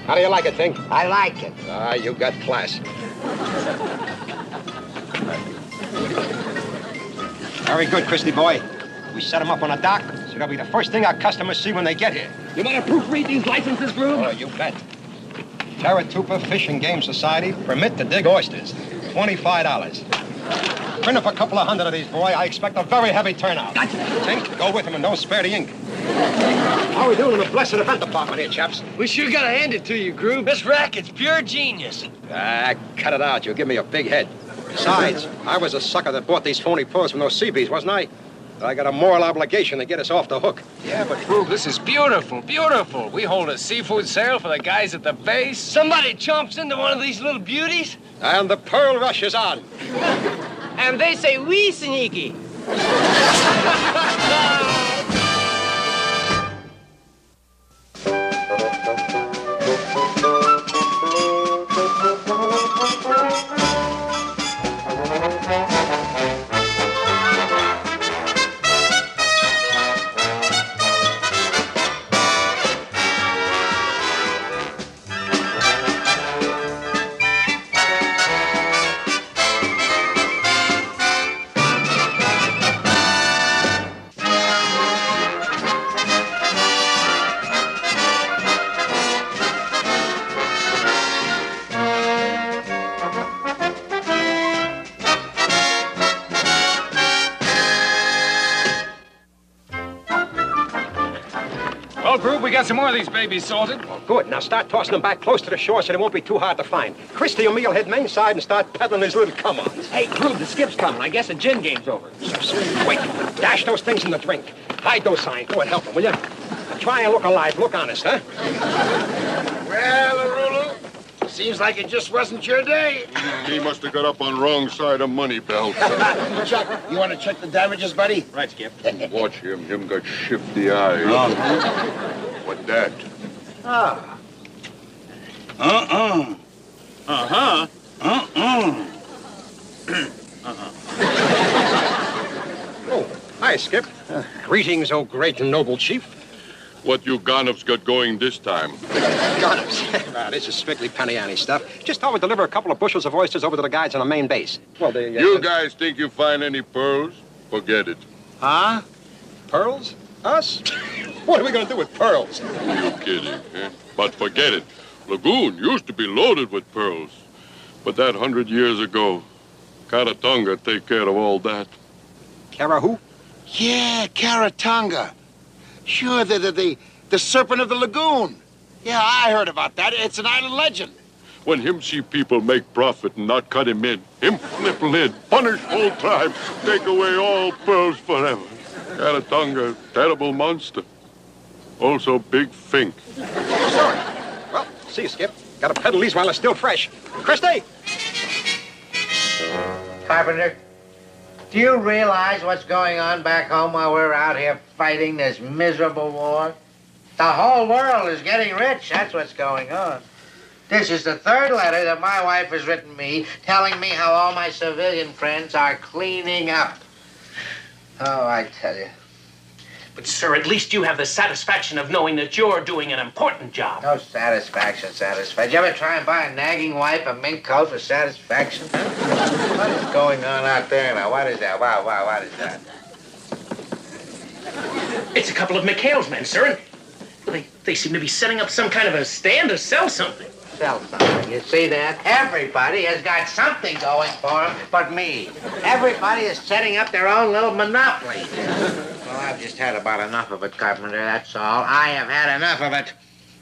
How do you like it, Tink? I like it. Ah, you got class. Very good, Christy boy. We set them up on a dock, so that'll be the first thing our customers see when they get here. You want to proofread these licenses, Gruber? Oh, you bet. Taratupa Fish and Game Society, permit to dig oysters. $25. Print up a couple of hundred of these, boy. I expect a very heavy turnout. Gotcha. Tink, go with him and don't spare the ink. How are we doing in the blessed event department here, chaps? We sure gotta hand it to you, Grube. This racket's pure genius. Ah, cut it out. You'll give me a big head. Besides, I was a sucker that bought these phony pearls from those Seabees, wasn't I? I got a moral obligation to get us off the hook. Yeah, but Grube, this is beautiful, beautiful. We hold a seafood sale for the guys at the base. Somebody chomps into one of these little beauties. And the pearl rush is on. And they say, "Wee, sneaky." Well, Grube, we got some more of these babies salted. Well, good. Now start tossing them back close to the shore so they won't be too hard to find. Christy and me'll head main side and start peddling these little come-ons. Hey, Grube, the skip's coming. I guess the gin game's over. Wait. Dash those things in the drink. Hide those signs. Go and help them, will you? Try and look alive. Look honest, huh? Well, Urulu, seems like it just wasn't your day. He must have got up on wrong side of money belt. Chuck, you want to check the damages, buddy? Right, Skip. Watch him. Him got shifty eyes. What that? Ah. Uh-huh. Oh, hi, Skip. Greetings, oh great and noble chief. What you Gonups got going this time? Gonups. This is strictly Penny stuff. Just thought we'd deliver a couple of bushels of oysters over to the guides on the main base. Well, You guys think you find any pearls? Forget it. Huh? Pearls? Us? What are we going to do with pearls? You kidding, eh? But forget it. Lagoon used to be loaded with pearls. But that 100 years ago, Caratonga take care of all that. Cara who? Yeah, Caratonga. Sure, the serpent of the lagoon. Yeah, I heard about that. It's an island legend. When him see people make profit and not cut him in, him flip lid, punish whole tribe, take away all pearls forever. Caratonga, terrible monster. Also big fink. Sorry. Well, see you, Skip. Got to peddle these while they're still fresh. Christy! Carpenter, do you realize what's going on back home while we're out here fighting this miserable war? The whole world is getting rich. That's what's going on. This is the third letter that my wife has written me telling me how all my civilian friends are cleaning up. Oh, I tell you. But, sir, at least you have the satisfaction of knowing that you're doing an important job. No satisfaction. You ever try and buy a nagging wife a mink coat for satisfaction? What is going on out there now? What is that? Wow, what is that? It's a couple of McHale's men, sir. They seem to be setting up some kind of a stand to sell something. Sell something. You see that? Everybody has got something going for them but me. Everybody is setting up their own little monopoly. Well, I've just had about enough of it, Carpenter, that's all. I have had enough of it.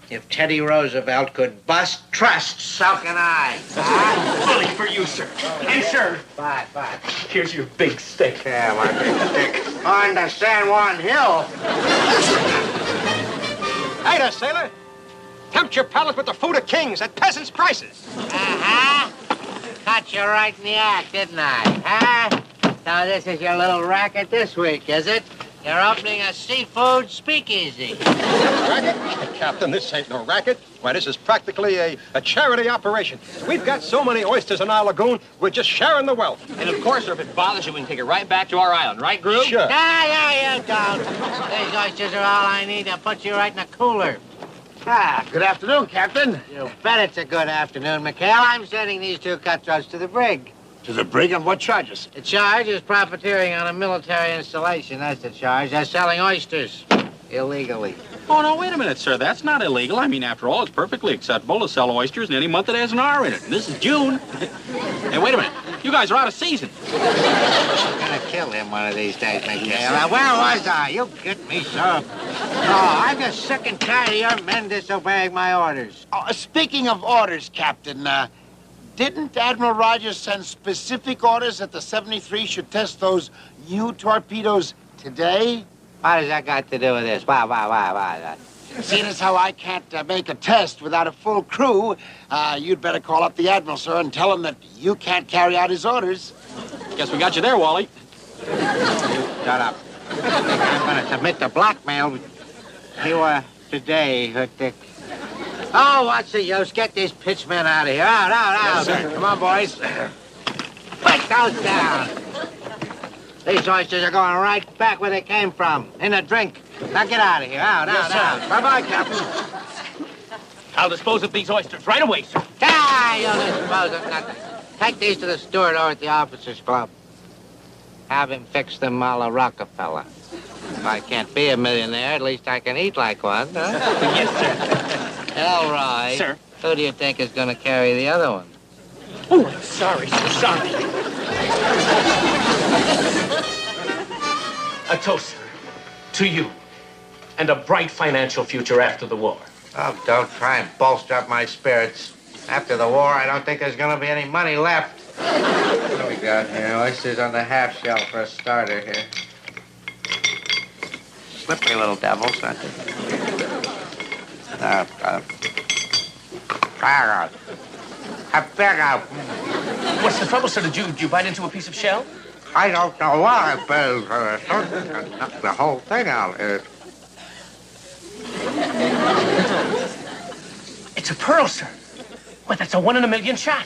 If Teddy Roosevelt could bust trust, so can I. Bully for you, sir. And, sir, What? here's your big steak. Yeah, my big stick. On the San Juan Hill. Hey there, sailor. Tempt your palate with the food of kings at peasants' prices. Uh-huh. Caught you right in the act, didn't I? Huh? So this is your little racket this week, is it? You're opening a seafood speakeasy. Racket? Captain, this ain't no racket. Why, this is practically a charity operation. We've got so many oysters in our lagoon, we're just sharing the wealth. And, of course, sir, if it bothers you, we can take it right back to our island. Right, Grube? Sure. Yeah, you don't. These oysters are all I need to put you right in the cooler. Good afternoon, Captain. You bet it's a good afternoon, McHale. I'm sending these two cutthroats to the brig. To the brig on what charges? The charge is profiteering on a military installation. That's the charge. They're selling oysters illegally. Oh, no, wait a minute, sir. That's not illegal. I mean, after all, it's perfectly acceptable to sell oysters in any month that has an R in it. And this is June. Hey, wait a minute. You guys are out of season. I'm gonna kill him one of these days, McHale. Now, where was I? You get me, sir. Oh, I'm just sick and tired of your men disobeying my orders. Oh, speaking of orders, Captain, didn't Admiral Rogers send specific orders that the 73 should test those new torpedoes today? What has that got to do with this? Why? Seeing as how I can't make a test without a full crew, you'd better call up the Admiral, sir, and tell him that you can't carry out his orders. Guess we got you there, Wally. Shut up. I'm gonna submit to blackmail. You, today, Dick. Oh, what's the use? Get these pitchmen out of here. Out. Yes, sir. Come on, boys. Put those down. These oysters are going right back where they came from, in a drink. Now get out of here. Out. Bye-bye, Captain. I'll dispose of these oysters right away, sir. You'll dispose of nothing. Take these to the steward over at the officers' club. Have him fix them a la Rockefeller. If I can't be a millionaire, at least I can eat like one, huh? Yes, sir. Elroy. Sir. Who do you think is going to carry the other one? Oh, I'm sorry, sir. Sorry. A toast, sir, to you and a bright financial future after the war. Oh, don't try and bolster up my spirits. After the war, I don't think there's going to be any money left. What do we got here? Oysters on the half shell for a starter here. Slippery little devils, aren't they? What's the trouble, sir? Did you bite into a piece of shell? I don't know why, but knock the whole thing out. It's a pearl, sir. Well, that's a 1 in a million shot.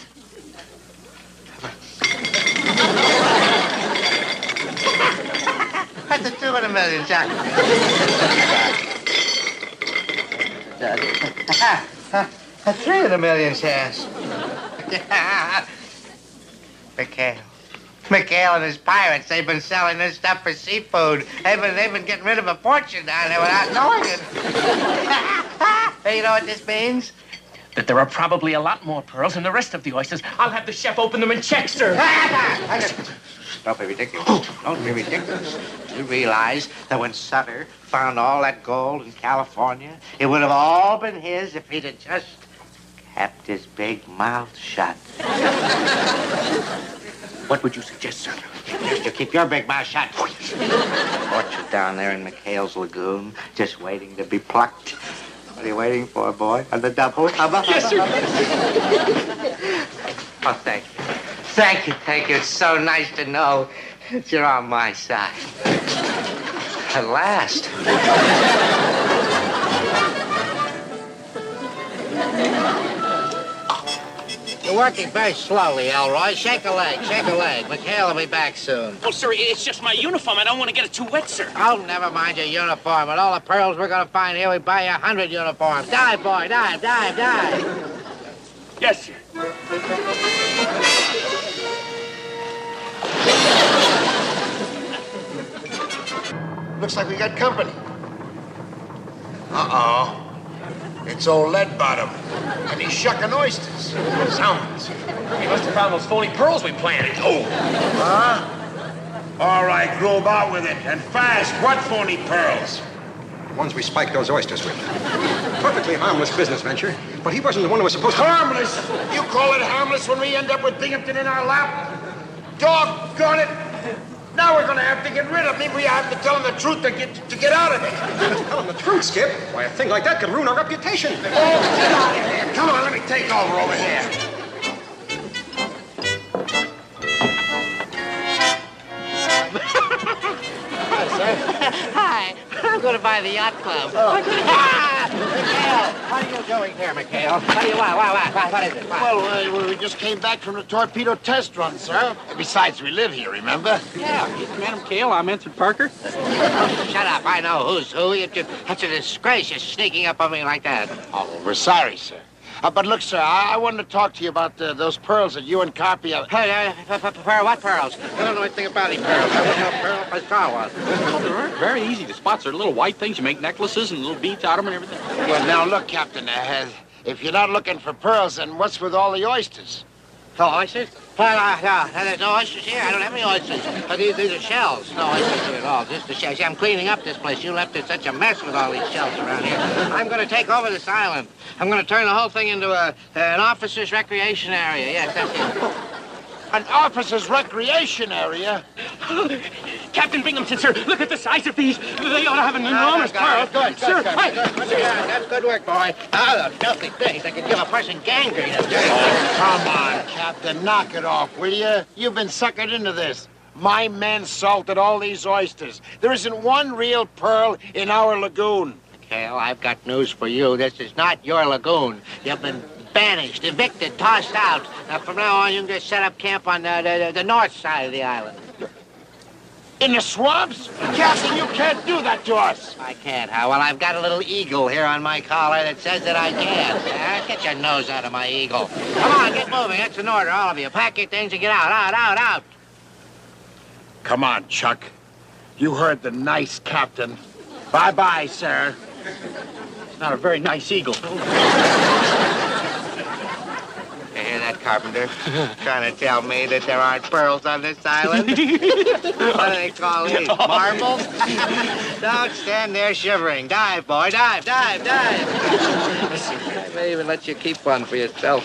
That's a 2 in a million shot. A 3 in a million chance. McHale and his pirates, they've been selling this stuff for seafood. They've been getting rid of a fortune down there without knowing it. Hey, you know what this means? That there are probably a lot more pearls in the rest of the oysters. I'll have the chef open them and check, sir. Don't be ridiculous. Don't be ridiculous. You realize that when Sutter found all that gold in California, it would have all been his if he'd have just kept his big mouth shut. What would you suggest, sir? Just you keep your big mouth shut. Orchard down there in McHale's Lagoon, just waiting to be plucked. What are you waiting for, boy? On the double? Yes, sir. Oh, thank you. Thank you. It's so nice to know that you're on my side. At last. You're working very slowly, Elroy. Shake a leg. McHale will be back soon. Well, sir, it's just my uniform. I don't want to get it too wet, sir. Oh, never mind your uniform. With all the pearls we're going to find here, we buy you 100 uniforms. Dive, boy, dive. Yes, sir. Looks like we got company. Uh-oh. It's old Leadbottom. And he's shucking oysters. Sounds. He must have found those phony pearls we planted. Oh. Huh? All right, Gruber, out with it. And fast. What phony pearls? The ones we spiked those oysters with. Perfectly harmless business venture, but he wasn't the one who was supposed to... Harmless? You call it harmless when we end up with Binghamton in our lap? Doggone it! Now we're gonna have to get rid of him. We have to tell him the truth to get out of it. Tell him the truth, Skip. Why, a thing like that could ruin our reputation. Oh, get out of here. Come on, let me take over here. Hi. I'm going to buy the yacht club. McHale, what are you doing here, McHale? What is it? Well, we just came back from the torpedo test run, sir. Besides, we live here, remember? Yeah, Madam McHale, I'm Ensign Parker. Shut up. I know who's who. That's a disgrace. You're sneaking up on me like that. Oh, we're sorry, sir. But look, sir, I wanted to talk to you about those pearls that you and Carpy have. What pearls? I don't know anything about any pearls. I wouldn't know a pearl if I saw one. Oh, they're very easy to spot. They're little white things. You make necklaces and little beads out of them and everything. Well, now, look, Captain, if you're not looking for pearls, then what's with all the oysters? Oh, oysters? No, there's no oysters here. I don't have any oysters. These are shells. No oysters here at all. Just the shells. See, I'm cleaning up this place. You left it such a mess with all these shells around here. I'm going to take over this island. I'm going to turn the whole thing into an officer's recreation area. Yes, that's it. An officer's recreation area? Captain Binghamton, sir, look at the size of these. They ought to have an enormous pearl. Good. That's good work, boy. Oh, the filthy things. They could give a person gangrene. Oh, come on, Captain. Knock it off, will you? You've been suckered into this. My men salted all these oysters. There isn't one real pearl in our lagoon. Hell, I've got news for you. This is not your lagoon. You've been banished, evicted, tossed out. Now, from now on, you can just set up camp on the north side of the island. In the swamps? Captain, you can't do that to us. I can't, how? Well, I've got a little eagle here on my collar that says that I can. Get your nose out of my eagle. Come on, get moving. That's an order, all of you. Pack your things and get out. Come on, Chuck. You heard the nice captain. Bye-bye, sir. It's not a very nice eagle. You hear that, Carpenter? Trying to tell me that there aren't pearls on this island? What do they call these? Marbles? Don't stand there shivering. Dive, boy, dive. I may even let you keep one for yourself.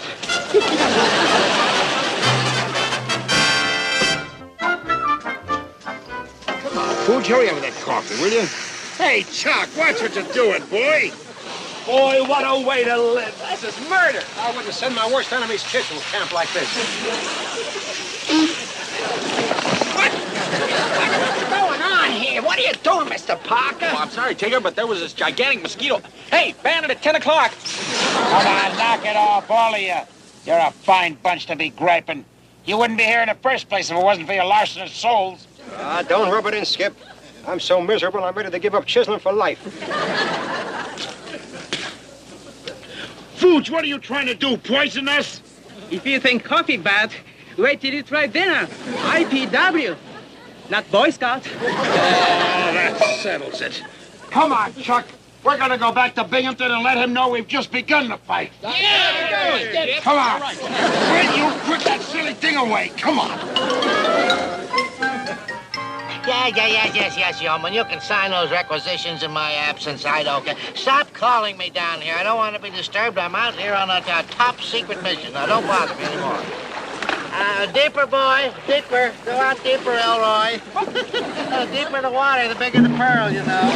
Come on, Pooch, hurry up with that coffee, will you? Hey, Chuck, watch what you're doing, boy. Boy, what a way to live. This is murder. I wouldn't send my worst enemy's kid to a camp like this. What's going on here? What are you doing, Mr. Parker? Oh, I'm sorry, Tigger, but there was this gigantic mosquito. Hey, bandit at 10 o'clock. Come on, knock it off, all of you. You're a fine bunch to be griping. You wouldn't be here in the first place if it wasn't for your larcenous souls. Don't rub it in, Skip. I'm so miserable, I'm ready to give up chiseling for life. Pooch, what are you trying to do, poison us? If you think coffee bad, wait till you try dinner. IPW, not Boy Scout. Oh, that settles it. Come on, Chuck. We're gonna go back to Binghamton and let him know we've just begun the fight. Yeah, come on. Will you put that silly thing away? Come on. Yes, yeoman. You can sign those requisitions in my absence. I don't care. Stop calling me down here. I don't want to be disturbed. I'm out here on a top secret mission. Now, don't bother me anymore. Deeper, boy. Deeper. Go out deeper, Elroy. The deeper the water, the bigger the pearl, you know.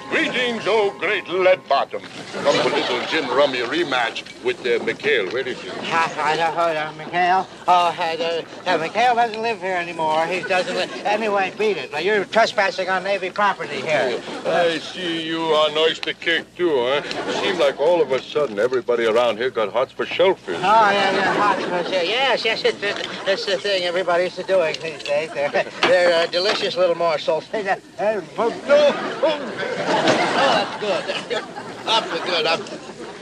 Greetings, oh great lead bottom. Come for little gin rummy rematch with McHale. Where is he? McHale? McHale doesn't live here anymore. He doesn't live. Anyway, beat it. Now, you're trespassing on Navy property here. I see you on oyster cake, too, huh? Seems like all of a sudden everybody around here got hots for shellfish. Oh, yeah, hot. Yes, it's the thing everybody's doing these days. They're delicious little morsels. Oh, that's good.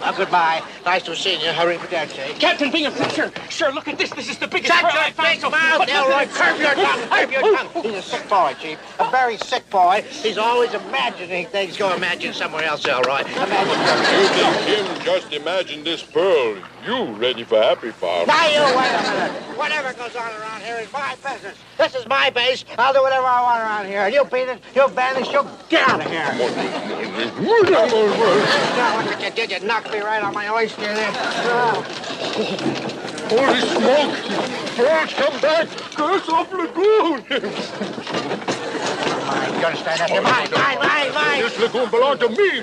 Up, goodbye. Nice to see you. Hurry for Dad's sake. Captain Binghamton, sir, look at this. This is the biggest Shut pearl your I found. big mouth, Elroy. Curb your tongue. He's a sick boy, Chief. A very sick boy. He's always imagining things. Go imagine somewhere else, Elroy. Him just imagine this pearl. You ready for Happy Farm. Now, you wait a minute. Whatever goes on around here is my business. This is my base. I'll do whatever I want around here. You beat it, you banish, you get out of here. Look what you did. You knocked me right on my oyster there. Holy smoke! Pearls come back! Curse off Lagoon! My You understand that? Mine. This lagoon belongs to me,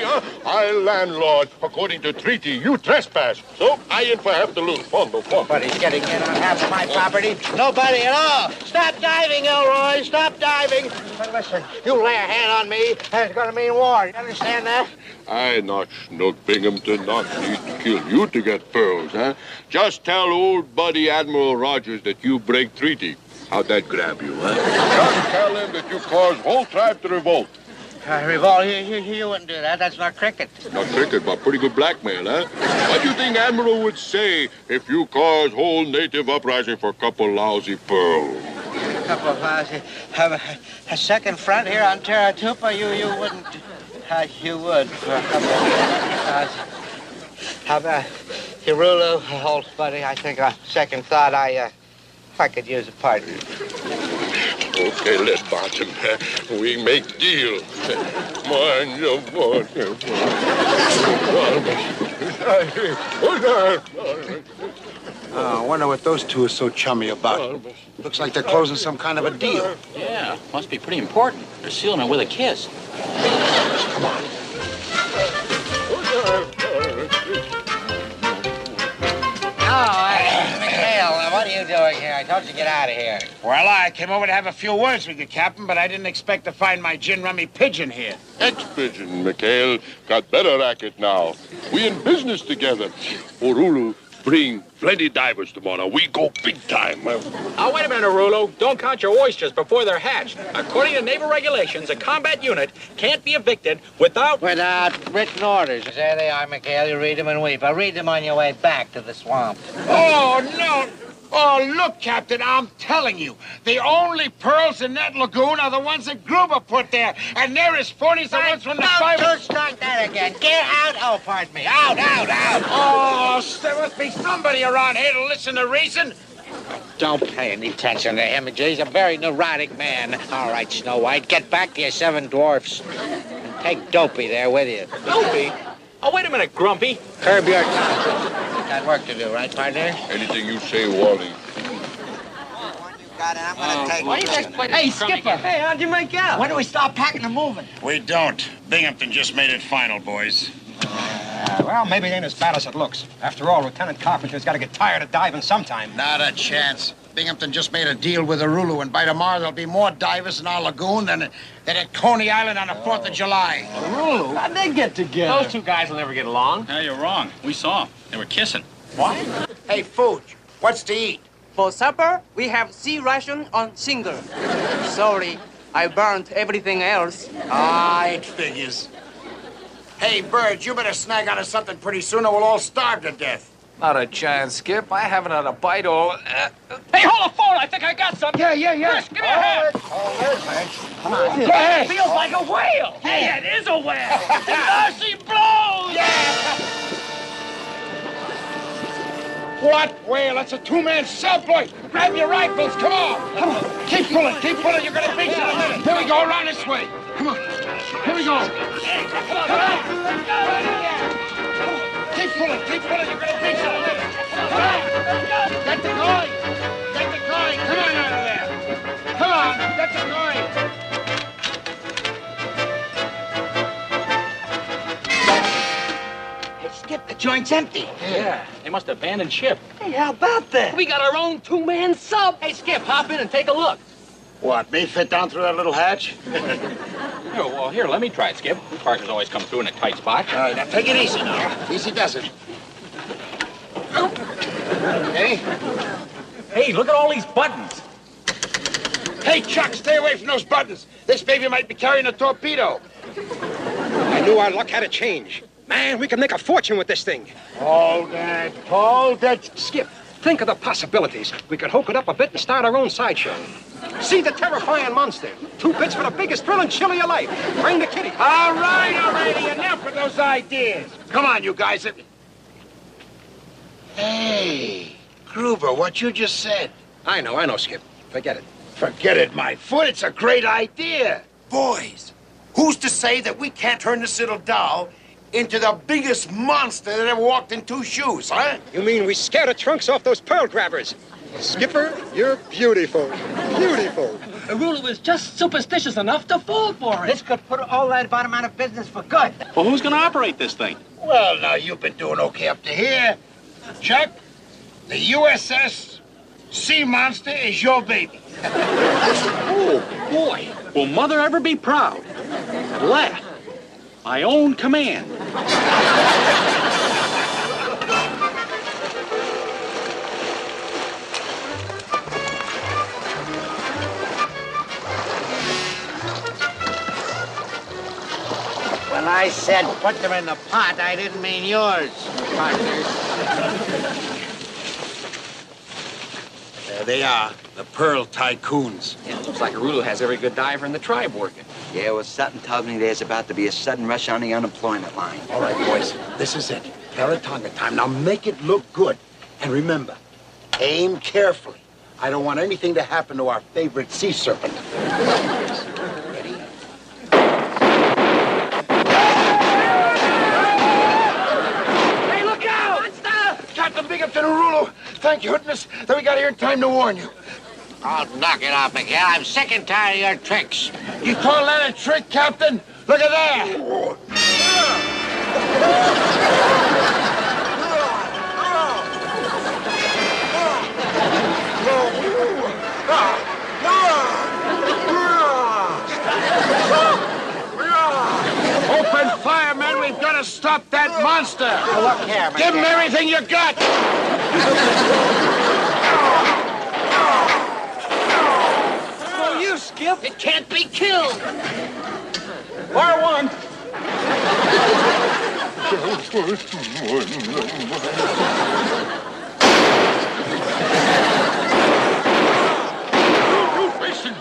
huh? I landlord. According to treaty, you trespass. So I in for half the loot. Nobody's getting in on half of my property. Nobody at all. Stop diving, Elroy. Stop diving. But listen, you lay a hand on me, and it's going to mean war. You understand that? I not Snook Binghamton, not need to kill you to get pearls, huh? Just tell old buddy Admiral Rogers that you break treaty. How'd that grab you, huh? Just tell him that you caused whole tribe to revolt. Revolt? You wouldn't do that. That's not cricket. Not cricket, but pretty good blackmail, huh? What do you think Admiral would say if you caused whole native uprising for a couple lousy pearls? A couple of lousy... Have a second front here on Taratupa? You wouldn't... you would for a couple of... How about Urulu, old buddy? I think on second thought, I could use a partner. Okay, let's bottom. We make deal. I wonder what those two are so chummy about. Looks like they're closing some kind of a deal. Yeah, must be pretty important. They're sealing it with a kiss. Come on. McHale, what are you doing here? I told you to get out of here. Well, I came over to have a few words with you, Captain, but I didn't expect to find my gin rummy pigeon here. Ex-pigeon, McHale. Got better racket now. We in business together. Urulu bring plenty divers tomorrow. We go big time. Oh, wait a minute, Urulu. Don't count your oysters before they're hatched. According to naval regulations, a combat unit can't be evicted without... Without written orders. There they are, McHale. You read them and weep. I'll read them on your way back to the swamp. Oh, no. Oh, look, Captain, I'm telling you, the only pearls in that lagoon are the ones that Gruber put there, and they're as phony as the ones from the five... Don't start that again. Get out. Oh, pardon me. Out. Oh, there must be somebody around here to listen to reason. Don't pay any attention to him. He's a very neurotic man. All right, Snow White, get back to your seven dwarfs. And take Dopey there with you. Dopey? Oh, wait a minute, Grumpy. Curb your tongue. Got work to do, right, partner? Anything you say, Wally. Got it. I'm gonna take Hey, Skipper. Hey, how'd you make out? When do we start packing and moving? We don't. Binghamton just made it final, boys. Well, maybe it ain't as bad as it looks. After all, Lieutenant Carpenter's got to get tired of diving sometime. Not a chance. Binghamton just made a deal with Urulu, and by tomorrow there'll be more divers in our lagoon than at Coney Island on the 4th of July. Urulu? How'd they get together? Those two guys will never get along. No, you're wrong. We saw them. They were kissing. What? Hey, Fooch, what's to eat? For supper, we have sea ration on single. Sorry, I burned everything else. It figures. Hey, Bird, you better snag onto something pretty soon or we'll all starve to death. Not a chance, Skip. I haven't had a bite all... Hey, hold the phone. I think I got something. Yeah. Chris, give me a hand. Come on. Go ahead. Feels like a whale. Hey, it is a whale. Mercy blows. What? Whale, that's a two-man subboy. Grab your rifles, come on. Keep pulling, you're gonna beat you in a minute. Here we go, around this way. Come on, here we go. Come on. Keep pulling, you're gonna beat you in a minute. Come on. Get the coin, come on out of there. Come on, get the coin. Skip, the joint's empty. Yeah, they must have abandoned ship. Hey, how about that? We got our own two-man sub. Hey, Skip, hop in and take a look. What, me fit down through that little hatch? Here, let me try it, Skip. Parkers always come through in a tight spot. All right, now take it easy now. Easy does it. Okay. Hey, look at all these buttons. Hey, Chuck, stay away from those buttons. This baby might be carrying a torpedo. I knew our luck had to change. Man, we can make a fortune with this thing. Hold it. Skip, think of the possibilities. We could hook it up a bit and start our own sideshow. See the terrifying monster. 2 bits for the biggest thrill and chill of your life. Bring the kitty. All right, already. Enough of those ideas. Come on, you guys. Hey, Gruber, what you just said. I know, Skip. Forget it. Forget it, my foot. It's a great idea. Boys, who's to say that we can't turn this little doll into the biggest monster that ever walked in 2 shoes, huh? You mean we scare the trunks off those pearl grabbers? Skipper, you're beautiful. Beautiful. Urulu is just superstitious enough to fall for it. This could put all that bottom out of business for good. Well, who's going to operate this thing? Well, now, you've been doing okay up to here. Chuck, the USS Sea Monster is your baby. Oh, boy. Will Mother ever be proud? At last, my own command. When I said put them in the pot, I didn't mean yours, partners. There they are, the Pearl Tycoons. Yeah, looks like Urulu has every good diver in the tribe working. Yeah, well, something tells me there's about to be a sudden rush on the unemployment line. All right, boys, this is it. Caratonga time. Now make it look good. And remember, aim carefully. I don't want anything to happen to our favorite sea serpent. Ready? Hey, look out! Monster! Captain Binghamton, Urulu, thank goodness that we got here in time to warn you. Oh, knock it off, McHale. I'm sick and tired of your tricks. You call that a trick, Captain? Look at that! Open fire, men. We've got to stop that monster. Look here, McHale. Give him everything you got. Oh, you, Skip. It can't be killed. Fire one.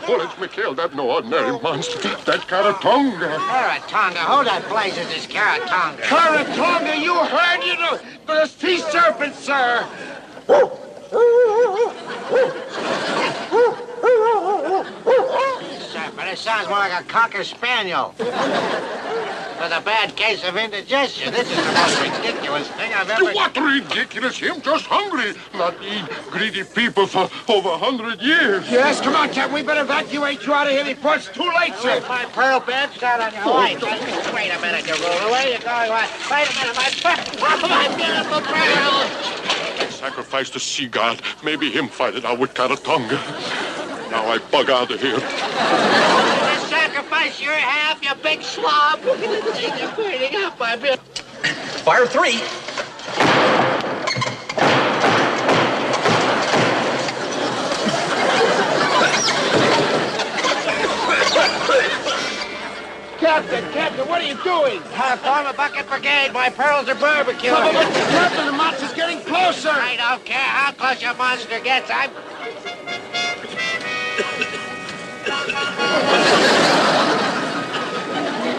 Bullets, McHale, that's no ordinary monster. That Caratonga. Caratonga? Who the blazes is Caratonga? Caratonga, you heard, you know, the sea serpent, sir. Serpent, it sounds more like a cocker spaniel. With a bad case of indigestion. This is the most ridiculous thing I've ever... What ridiculous? Him just hungry. Not eat greedy people for over 100 years. Yes, come on, Captain. We better evacuate you out of here before it's too late, sir. Leave my pearl bench out on your wife. Wait a minute, Urulu. Where are you going? Wait a minute, my beautiful pearl. Sacrifice the sea god. Maybe him fight it out with Caratonga. Now I bug out of here. Sacrifice your half, you big slob. You're burning up, my bill. Fire 3. Captain, what are you doing? Form a bucket brigade. My pearls are barbecuing. Captain, the monster's getting closer. I don't care how close your monster gets.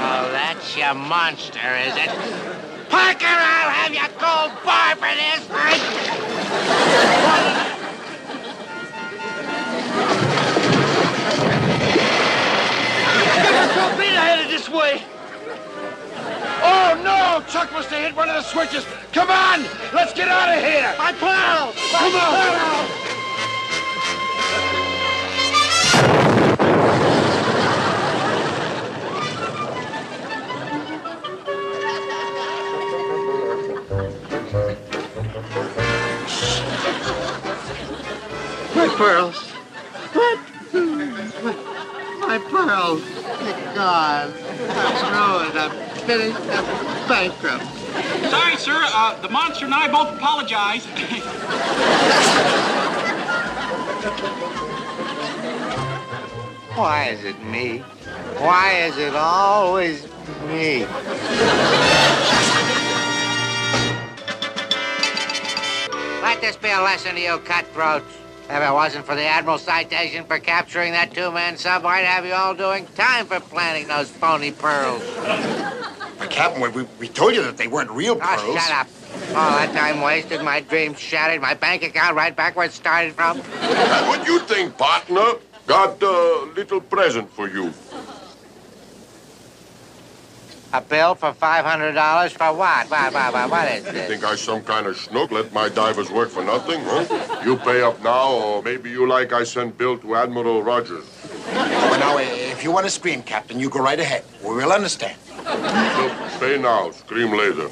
Oh, that's your monster, is it? Parker, I'll have you gold bar for this, right? Headed this way. Oh, no! Chuck must have hit one of the switches. Come on! Let's get out of here! My pearls! Come on! My pearls. What? My pearls. Thank God. I'm ruined. I'm finished. I'm bankrupt. Sorry, sir. The monster and I both apologize. Why is it me? Why is it always me? Let this be a lesson to you cutthroats. If it wasn't for the Admiral's citation for capturing that two-man sub, I'd have you all doing time for planting those phony pearls. But, Captain, we told you that they weren't real pearls. Oh, shut up. All that time wasted, my dreams shattered, my bank account right back where it started from. What you think, partner? Got a little present for you. A bill for $500 for what? What is You this? think I some kind of schnook? Let my divers work for nothing, huh? You pay up now, or maybe you like I send bill to Admiral Rogers. Oh, now, if you want to scream, Captain, you go right ahead. We will understand. Just say now, scream later.